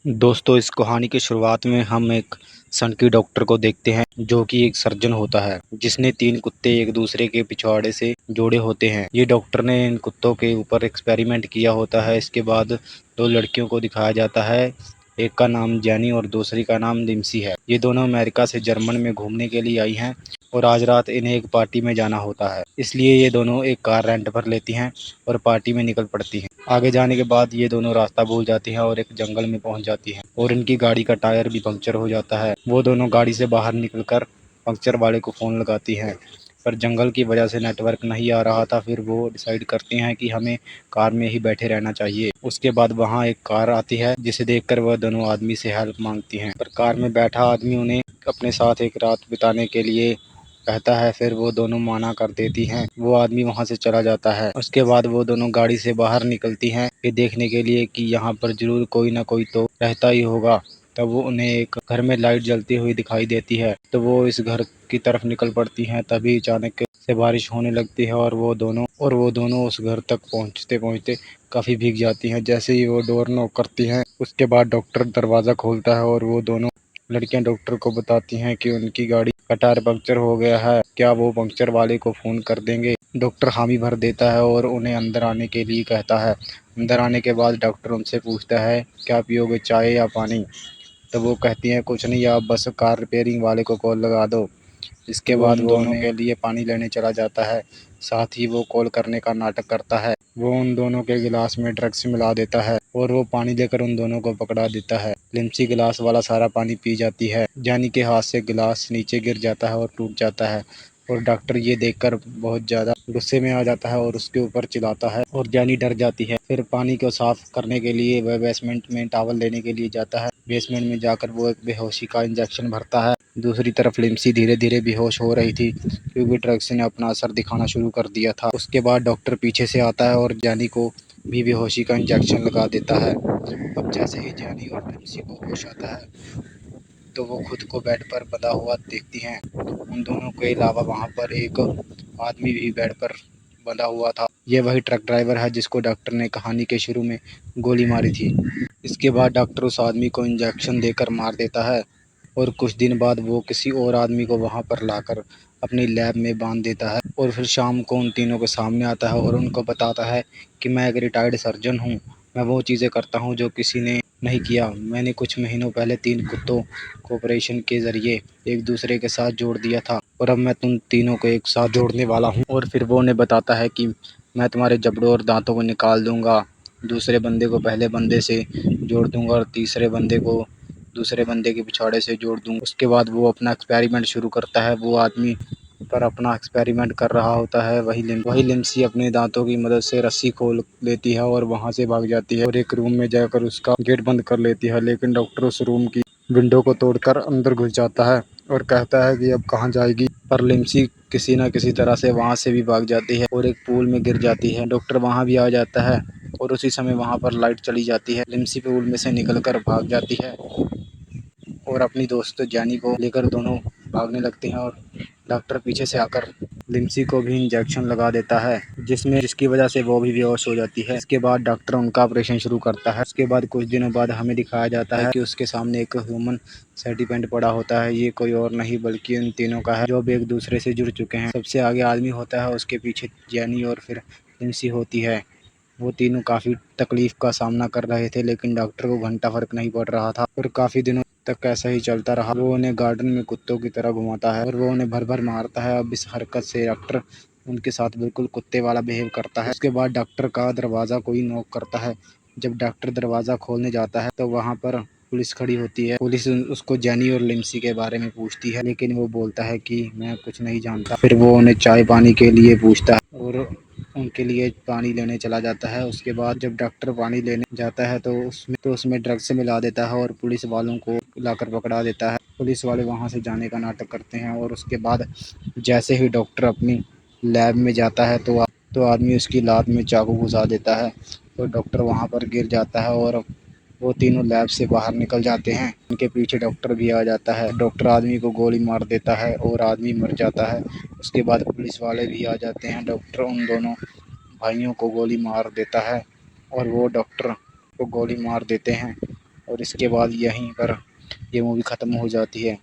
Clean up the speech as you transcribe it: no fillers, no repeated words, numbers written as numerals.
दोस्तों, इस कहानी की शुरुआत में हम एक सनकी डॉक्टर को देखते हैं जो कि एक सर्जन होता है जिसने 3 कुत्ते एक दूसरे के पिछवाड़े से जोड़े होते हैं। ये डॉक्टर ने इन कुत्तों के ऊपर एक्सपेरिमेंट किया होता है। इसके बाद 2 लड़कियों को दिखाया जाता है। एक का नाम जैनी और दूसरी का नाम लिम्सी है। ये दोनों अमेरिका से जर्मन में घूमने के लिए आई हैं और आज रात इन्हें एक पार्टी में जाना होता है। इसलिए ये दोनों एक कार रेंट पर लेती हैं और पार्टी में निकल पड़ती हैं। आगे जाने के बाद ये दोनों रास्ता भूल जाती हैं और एक जंगल में पहुंच जाती हैं और इनकी गाड़ी का टायर भी पंक्चर हो जाता है। वो दोनों गाड़ी से बाहर निकलकर पंक्चर वाले को फ़ोन लगाती हैं, पर जंगल की वजह से नेटवर्क नहीं आ रहा था। फिर वो डिसाइड करती हैं कि हमें कार में ही बैठे रहना चाहिए। उसके बाद वहाँ एक कार आती है जिसे देखकर वह दोनों आदमी से हेल्प मांगती हैं, पर कार में बैठा आदमी उन्हें अपने साथ एक रात बिताने के लिए कहता है। फिर वो दोनों मना कर देती हैं। वो आदमी वहाँ से चला जाता है। उसके बाद वो दोनों गाड़ी से बाहर निकलती हैं ये देखने के लिए कि यहाँ पर जरूर कोई ना कोई तो रहता ही होगा। तब वो उन्हें एक घर में लाइट जलती हुई दिखाई देती है, तो वो इस घर की तरफ निकल पड़ती हैं। तभी अचानक से बारिश होने लगती है और वो दोनों उस घर तक पहुँचते पहुँचते काफ़ी भीग जाती हैं। जैसे ही वो डोर नॉक करती हैं, उसके बाद डॉक्टर दरवाज़ा खोलता है और वो दोनों लड़कियां डॉक्टर को बताती हैं कि उनकी गाड़ी का टायर पंक्चर हो गया है, क्या वो पंक्चर वाले को फ़ोन कर देंगे। डॉक्टर हामी भर देता है और उन्हें अंदर आने के लिए कहता है। अंदर आने के बाद डॉक्टर उनसे पूछता है, क्या पियोगे, चाय या पानी? तो वो कहती हैं, कुछ नहीं, आप बस कार रिपेयरिंग वाले को कॉल लगा दो। इसके बाद वो दोनों के लिए पानी लेने चला जाता है। साथ ही वो कॉल करने का नाटक करता है। वो उन दोनों के गिलास में ड्रग्स मिला देता है और वो पानी लेकर उन दोनों को पकड़ा देता है। लिम्सी गिलास वाला सारा पानी पी जाती है। जानी के हाथ से गिलास नीचे गिर जाता है और टूट जाता है और डॉक्टर ये देखकर बहुत ज़्यादा गुस्से में आ जाता है और उसके ऊपर चिल्लाता है और जानी डर जाती है। फिर पानी को साफ करने के लिए वह बेसमेंट में टॉवल लेने के लिए जाता है। बेसमेंट में जाकर वो एक बेहोशी का इंजेक्शन भरता है। दूसरी तरफ लिम्सी धीरे धीरे बेहोश हो रही थी क्योंकि ड्रग्स ने अपना असर दिखाना शुरू कर दिया था। उसके बाद डॉक्टर पीछे से आता है और जानी को भी बेहोशी का इंजेक्शन लगा देता है। अब जैसे ही जानी और लिम्सी को होश आता है तो वो खुद को बेड पर बंधा हुआ देखती हैं। उन दोनों के अलावा वहाँ पर एक आदमी भी बेड पर बंधा हुआ था। ये वही ट्रक ड्राइवर है जिसको डॉक्टर ने कहानी के शुरू में गोली मारी थी। इसके बाद डॉक्टर उस आदमी को इंजेक्शन देकर मार देता है और कुछ दिन बाद वो किसी और आदमी को वहाँ पर लाकर अपनी लैब में बांध देता है और फिर शाम को उन तीनों के सामने आता है और उनको बताता है कि मैं एक रिटायर्ड सर्जन हूँ। मैं वो चीज़ें करता हूँ जो किसी ने नहीं किया। मैंने कुछ महीनों पहले 3 कुत्तों को ऑपरेशन के ज़रिए एक दूसरे के साथ जोड़ दिया था और अब मैं तुम तीनों को एक साथ जोड़ने वाला हूँ। और फिर वो उन्हें बताता है कि मैं तुम्हारे जबड़ों और दांतों को निकाल दूंगा, दूसरे बंदे को पहले बंदे से जोड़ दूंगा और तीसरे बंदे को दूसरे बंदे के पिछवाड़े से जोड़ दूंगा। उसके बाद वो अपना एक्सपेरिमेंट शुरू करता है। वो आदमी पर अपना एक्सपेरिमेंट कर रहा होता है। वही लिम्सी अपने दांतों की मदद से रस्सी खोल लेती है और वहां से भाग जाती है और एक रूम में जाकर उसका गेट बंद कर लेती है। लेकिन डॉक्टर उस रूम की विंडो को तोड़कर अंदर घुस जाता है और कहता है कि अब कहाँ जाएगी। पर लिम्सी किसी न किसी तरह से वहां से भी भाग जाती है और एक पूल में गिर जाती है। डॉक्टर वहां भी आ जाता है और उसी समय वहां पर लाइट चली जाती है। लिम्सी पूल में से निकलकर भाग जाती है और अपनी दोस्त जैनी को लेकर दोनों भागने लगते हैं और डॉक्टर पीछे से आकर लिम्सी को भी इंजेक्शन लगा देता है जिसकी वजह से वो भी बेहोश हो जाती है। इसके बाद डॉक्टर उनका ऑपरेशन शुरू करता है। उसके बाद कुछ दिनों बाद हमें दिखाया जाता है कि उसके सामने एक ह्यूमन सेंटिपेंट पड़ा होता है। ये कोई और नहीं बल्कि उन तीनों का है जो अब एक दूसरे से जुड़ चुके हैं। सबसे आगे आदमी होता है, उसके पीछे जैनी और फिर लिम्सी होती है। वो तीनों काफ़ी तकलीफ का सामना कर रहे थे लेकिन डॉक्टर को घंटा फर्क नहीं पड़ रहा था और काफ़ी दिनों तक ऐसा ही चलता रहा। वो उन्हें गार्डन में कुत्तों की तरह घुमाता है और वो उन्हें भर भर मारता है। अब इस हरकत से डॉक्टर उनके साथ बिल्कुल कुत्ते वाला बिहेव करता है। उसके बाद डॉक्टर का दरवाज़ा कोई नॉक करता है। जब डॉक्टर दरवाज़ा खोलने जाता है तो वहाँ पर पुलिस खड़ी होती है। पुलिस उसको जैनी और लिम्सी के बारे में पूछती है लेकिन वो बोलता है कि मैं कुछ नहीं जानता। फिर वो उन्हें चाय पानी के लिए पूछता है और उनके लिए पानी लेने चला जाता है। उसके बाद जब डॉक्टर पानी लेने जाता है तो उसमें ड्रग्स मिला देता है और पुलिस वालों को लाकर पकड़ा देता है। पुलिस वाले वहां से जाने का नाटक करते हैं और उसके बाद जैसे ही डॉक्टर अपनी लैब में जाता है तो आदमी उसकी लात में चाकू घुसा देता है तो डॉक्टर वहां पर गिर जाता है और वो तीनों लैब से बाहर निकल जाते हैं। उनके पीछे डॉक्टर भी आ जाता है। डॉक्टर आदमी को गोली मार देता है और आदमी मर जाता है। उसके बाद पुलिस वाले भी आ जाते हैं। डॉक्टर उन दोनों भाइयों को गोली मार देता है और वो डॉक्टर को गोली मार देते हैं और इसके बाद यहीं पर ये मूवी ख़त्म हो जाती है।